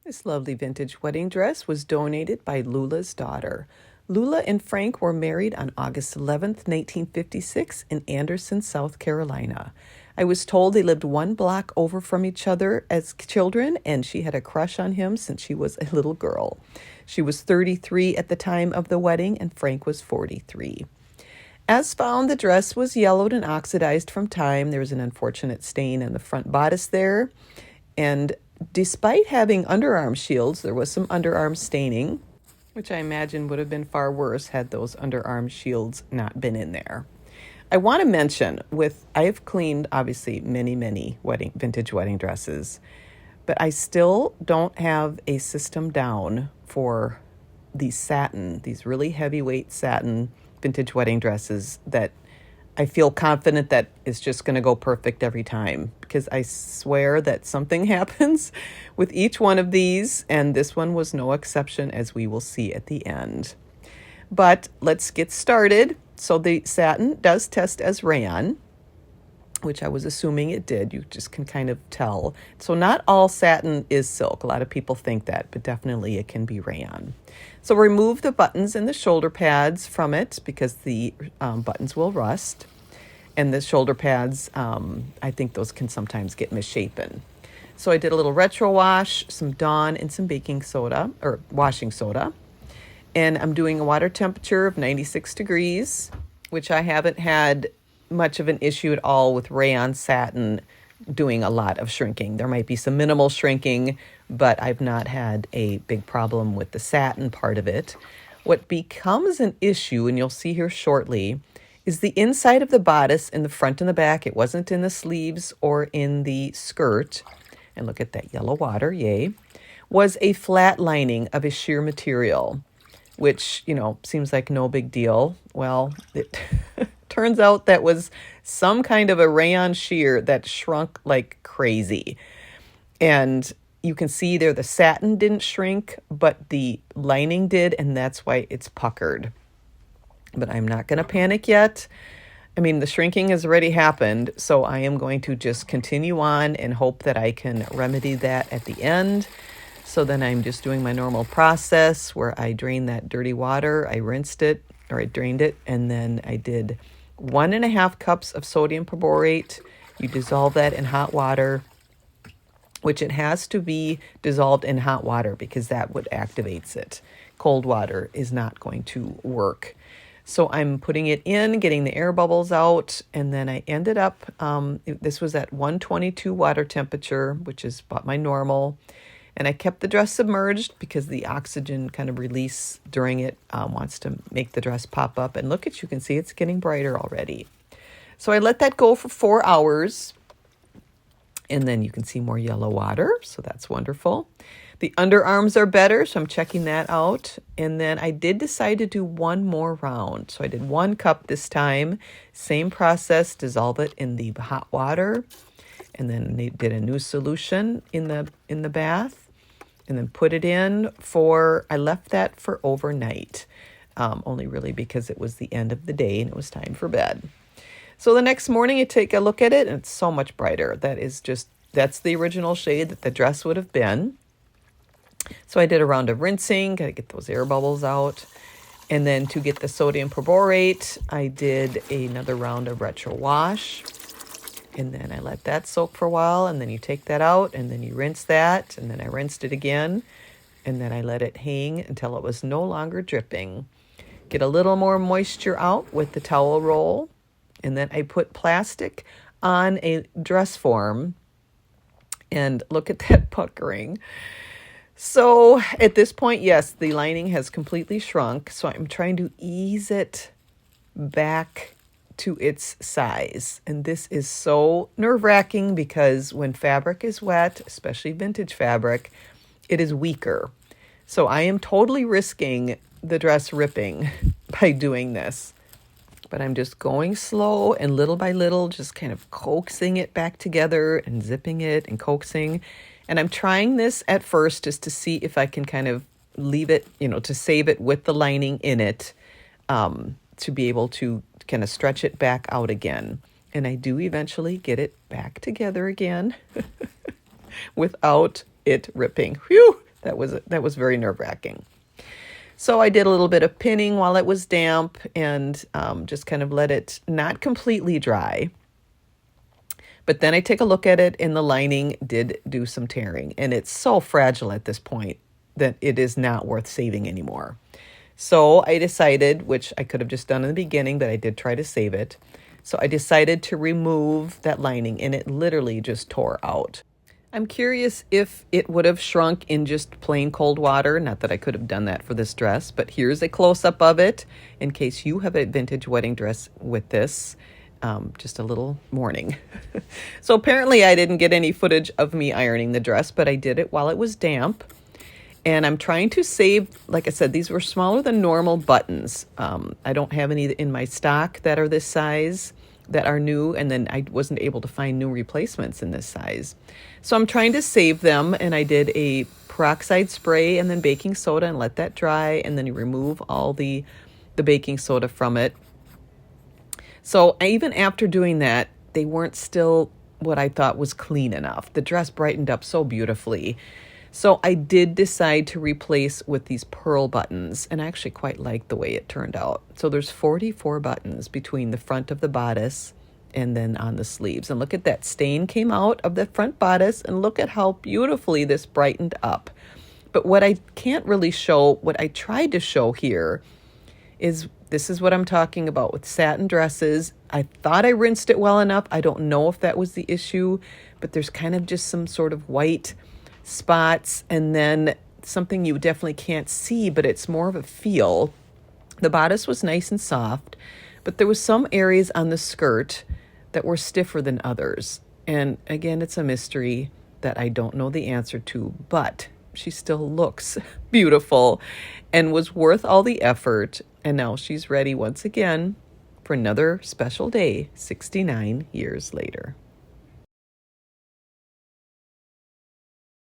This lovely vintage wedding dress was donated by Lula's daughter. Lula and Frank were married on August 11th, 1956 in Anderson, South Carolina. I was told they lived one block over from each other as children, and she had a crush on him since she was a little girl. She was 33 at the time of the wedding, and Frank was 43. As found, the dress was yellowed and oxidized from time. There was an unfortunate stain in the front bodice there. And despite having underarm shields, there was some underarm staining, which I imagine would have been far worse had those underarm shields not been in there. I want to mention I've cleaned obviously many vintage wedding dresses, but I still don't have a system down for these really heavyweight satin vintage wedding dresses that I feel confident that it's just going to go perfect every time, because I swear that something happens with each one of these, and this one was no exception, as we will see at the end. But let's get started. So the satin does test as rayon, which I was assuming it did. You just can kind of tell. So not all satin is silk. A lot of people think that, but definitely it can be rayon. So remove the buttons and the shoulder pads from it, because the buttons will rust. And the shoulder pads, I think those can sometimes get misshapen. So I did a little retro wash, some Dawn, and some baking soda, or washing soda. And I'm doing a water temperature of 96 degrees, which I haven't had much of an issue at all with rayon satin doing a lot of shrinking. There might be some minimal shrinking, but I've not had a big problem with the satin part of it. What becomes an issue, and you'll see here shortly, is the inside of the bodice in the front and the back. It wasn't in the sleeves or in the skirt. And look at that yellow water, yay. Was a flat lining of a sheer material, which, seems like no big deal. Well, it turns out that was some kind of a rayon sheer that shrunk like crazy. And you can see there the satin didn't shrink, but the lining did, and that's why it's puckered. But I'm not going to panic yet. I mean, the shrinking has already happened, so I am going to just continue on and hope that I can remedy that at the end. So then I'm just doing my normal process where I drain that dirty water. I rinsed it, or I drained it, and then I did 1.5 cups of sodium perborate. You dissolve that in hot water, which it has to be dissolved in hot water because that what activates it. Cold water is not going to work. So I'm putting it in, getting the air bubbles out, and then I ended up, this was at 122 water temperature, which is about my normal. And I kept the dress submerged because the oxygen kind of release during it wants to make the dress pop up. And look, you can see it's getting brighter already. So I let that go for 4 hours. And then you can see more yellow water. So that's wonderful. The underarms are better, so I'm checking that out. And then I did decide to do one more round. So I did 1 cup this time. Same process, dissolve it in the hot water. And then they did a new solution in the bath. And then put it in I left that for overnight, only really because it was the end of the day and it was time for bed. So the next morning you take a look at it and it's so much brighter. That's the original shade that the dress would have been. So I did a round of rinsing, got to get those air bubbles out. And then to get the sodium perborate, I did another round of retro wash. And then I let that soak for a while, and then you take that out, and then you rinse that, and then I rinsed it again, and then I let it hang until it was no longer dripping. Get a little more moisture out with the towel roll, and then I put plastic on a dress form, and look at that puckering. So at this point, yes, the lining has completely shrunk, so I'm trying to ease it back to its size. And this is so nerve-wracking because when fabric is wet, especially vintage fabric, it is weaker. So I am totally risking the dress ripping by doing this. But I'm just going slow and little by little, just kind of coaxing it back together and zipping it and coaxing. And I'm trying this at first just to see if I can kind of leave it, to save it with the lining in it, to be able to kind of stretch it back out again. And I do eventually get it back together again without it ripping. Whew, That was very nerve-wracking. So I did a little bit of pinning while it was damp and just kind of let it not completely dry. But then I take a look at it and the lining did do some tearing. And it's so fragile at this point that it is not worth saving anymore. So I decided, which I could have just done in the beginning, but I did try to save it. So I decided to remove that lining and it literally just tore out. I'm curious if it would have shrunk in just plain cold water. Not that I could have done that for this dress, but here's a close-up of it in case you have a vintage wedding dress with this. Just a little warning. So apparently I didn't get any footage of me ironing the dress, but I did it while it was damp. And I'm trying to save, like I said, these were smaller than normal buttons. I don't have any in my stock that are this size that are new, and then I wasn't able to find new replacements in this size. So I'm trying to save them, and I did a peroxide spray and then baking soda and let that dry, and then you remove all the baking soda from it. So even after doing that, they weren't still what I thought was clean enough. The dress brightened up so beautifully. So I did decide to replace with these pearl buttons, and I actually quite like the way it turned out. So there's 44 buttons between the front of the bodice and then on the sleeves. And look at that stain came out of the front bodice, and look at how beautifully this brightened up. But what I can't really show, what I tried to show here is this is what I'm talking about with satin dresses. I thought I rinsed it well enough. I don't know if that was the issue, but there's kind of just some sort of white spots and then something you definitely can't see, but it's more of a feel. The bodice was nice and soft, but there was some areas on the skirt that were stiffer than others. And again, it's a mystery that I don't know the answer to, but she still looks beautiful and was worth all the effort. And now she's ready once again for another special day, 69 years later.